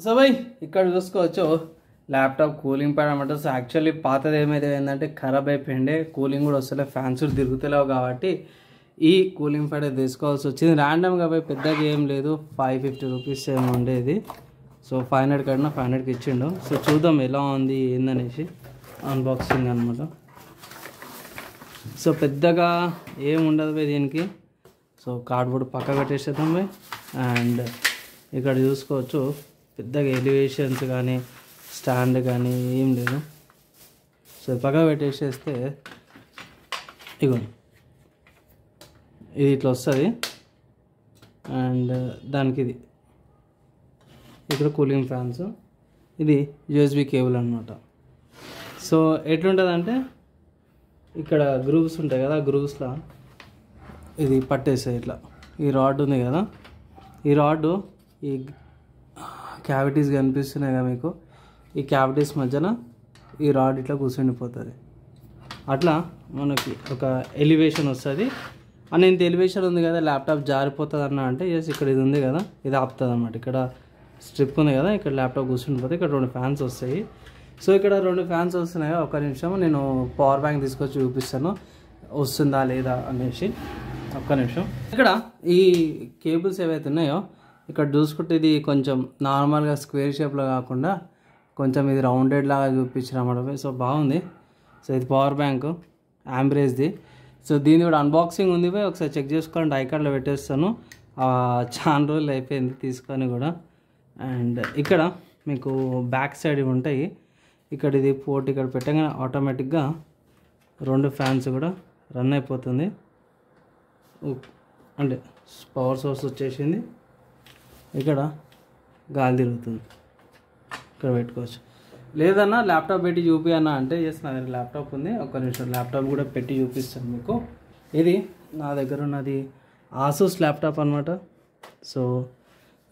So భయ్ ఇక్కడ చూసుకోవచ్చు ల్యాప్టాప్ కూలింగ్ ప్యాడ్ అనమాట. సో యాక్చువల్లీ పాతది ఏమైతే ఏంటంటే ఖరాబ్ అయిపోయింది, కూలింగ్ కూడా వస్తలే, ఫ్యాన్స్ తిరుగుతలేవు కాబట్టి ఈ కూలింగ్ ప్యాడ్ తీసుకోవాల్సి వచ్చింది. ర్యాండమ్గా పోయి పెద్దగా ఏం లేదు, 550 రూపీస్ ఏమో ఉండేది. సో 500 కన్నా 500కి ఇచ్చిండు. సో చూద్దాం ఎలా ఉంది ఏందనేసి అన్బాక్సింగ్ అనమాట. సో పెద్దగా ఏం ఉండదు పోయి దీనికి. సో కార్డ్బోర్డ్ పక్క పెట్టేసేద్దాం పోయి. అండ్ ఇక్కడ చూసుకోవచ్చు పెద్దగా ఎలివేషన్స్ కానీ స్టాండ్ కానీ ఏం లేదు. సో పక్క పెట్టేసేస్తే ఇగోండి ఇది ఇట్లా వస్తుంది. అండ్ దానికి ఇది ఇక్కడ కూలింగ్ ఫ్యాన్స్, ఇది యూఎస్బి కేబుల్ అనమాట. సో ఎట్లుంటుంది అంటే ఇక్కడ గ్రూవ్స్ ఉంటాయి కదా, గ్రూవ్స్లో ఇది పట్టేస్తాయి ఇట్లా. ఈ రాడ్ ఉంది కదా, ఈ రాడ్ ఈ క్యావిటీస్ కనిపిస్తున్నాయి కదా మీకు, ఈ క్యావిటీస్ మధ్యన ఈ రాడ్ ఇట్లా కూర్చుండిపోతుంది. అట్లా మనకి ఒక ఎలివేషన్ వస్తుంది. అని ఇంత ఎలివేషన్ ఉంది కదా, ల్యాప్టాప్ జారిపోతుంది అన్న అంటే ఎస్ ఇక్కడ ఇది ఉంది కదా, ఇది ఆపుతుంది అన్నమాట. ఇక్కడ స్ట్రిప్ ఉంది కదా, ఇక్కడ ల్యాప్టాప్ కూర్చుండిపోతే ఇక్కడ 2 ఫ్యాన్స్ వస్తాయి. సో ఇక్కడ 2 ఫ్యాన్స్ వస్తున్నాయి. ఒక నిమిషం నేను పవర్ బ్యాంక్ తీసుకొచ్చి చూపిస్తాను వస్తుందా లేదా అనేసి. ఒక్క నిమిషం. ఇక్కడ ఈ కేబుల్స్ ఏవైతే ఉన్నాయో ఇక్కడ చూసుకుంటే ఇది కొంచెం నార్మల్గా స్క్వేర్ షేప్లో కాకుండా కొంచెం ఇది రౌండెడ్ లాగా చూపించినమాట. సో బాగుంది. సో ఇది పవర్ బ్యాంక్ ఆంబ్రేజ్ది. సో దీని కూడా అన్బాక్సింగ్ ఉంది, ఒకసారి చెక్ చేసుకోండి, ఐకార్డ్లో పెట్టేస్తాను. చాలా రోజులు అయిపోయింది తీసుకొని కూడా. అండ్ ఇక్కడ మీకు బ్యాక్ సైడ్ ఇవి ఉంటాయి. ఇక్కడ ఇది పోర్ట్ ఇక్కడ పెట్టగానే ఆటోమేటిక్గా 2 ఫ్యాన్స్ కూడా రన్ అయిపోతుంది. అంటే పవర్ సోర్స్ వచ్చేసింది, ఇక్కడ గాలి తిరుగుతుంది, ఇక్కడ పెట్టుకోవచ్చు. లేదన్నా ల్యాప్టాప్ పెట్టి చూపి అన్న అంటే ఎస్ నా దగ్గర ల్యాప్టాప్ ఉంది, ఒక్క నిమిషం ల్యాప్టాప్ కూడా పెట్టి చూపిస్తాను మీకు. ఇది నా దగ్గర ఉన్నది ఆసూస్ ల్యాప్టాప్ అనమాట. సో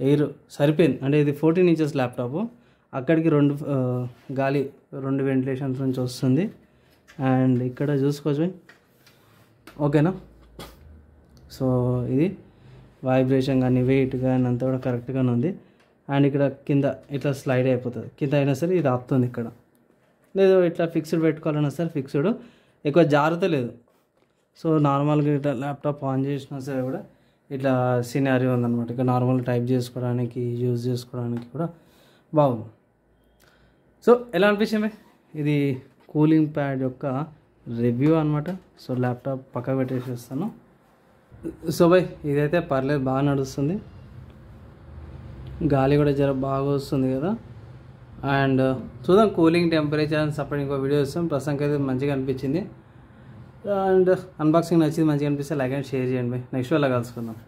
ఎయిర్ సరిపోయింది, అంటే ఇది 14 ఇంచెస్ ల్యాప్టాప్. అక్కడికి 2 గాలి 2 వెంటిలేషన్స్ నుంచి వస్తుంది. అండ్ ఇక్కడ చూసుకోవచ్చు ఓకేనా. సో ఇది వైబ్రేషన్ కానీ వెయిట్ కానీ అంతా కూడా కరెక్ట్గానే ఉంది. అండ్ ఇక్కడ కింద ఇట్లా స్లైడ్ అయిపోతుంది, కింద అయినా సరే ఇది ఆపుతుంది. ఇక్కడ లేదు ఇట్లా ఫిక్స్డ్ పెట్టుకోవాలన్నా సరే ఫిక్స్డ్, ఎక్కువ జాగ్రత్తలేదు. సో నార్మల్గా ఇట్లా ల్యాప్టాప్ ఆన్ చేసినా సరే కూడా ఇట్లా సినారియో ఉందన్నమాట. ఇక్కడ నార్మల్గా టైప్ చేసుకోవడానికి యూజ్ చేసుకోవడానికి కూడా బాగుంది. సో ఎలా అనిపించింది ఇది కూలింగ్ ప్యాడ్ యొక్క రివ్యూ అనమాట. సో ల్యాప్టాప్ పక్క పెట్టేసేస్తాను. సో బై ఇదైతే పర్లేదు, బాగా నడుస్తుంది, గాలి కూడా జర బాగా వస్తుంది కదా. అండ్ చూద్దాం కూలింగ్ టెంపరేచర్ అని సపరేట్ ఇంకో వీడియో ఇస్తాం. ప్రస్తుతానికి అయితే మంచిగా అనిపించింది. అండ్ అన్బాక్సింగ్ నచ్చింది, మంచిగా అనిపిస్తే లైక్ అండ్ షేర్ చేయండి. నెక్స్ట్ వీడియోలో కలుసుకుందాం.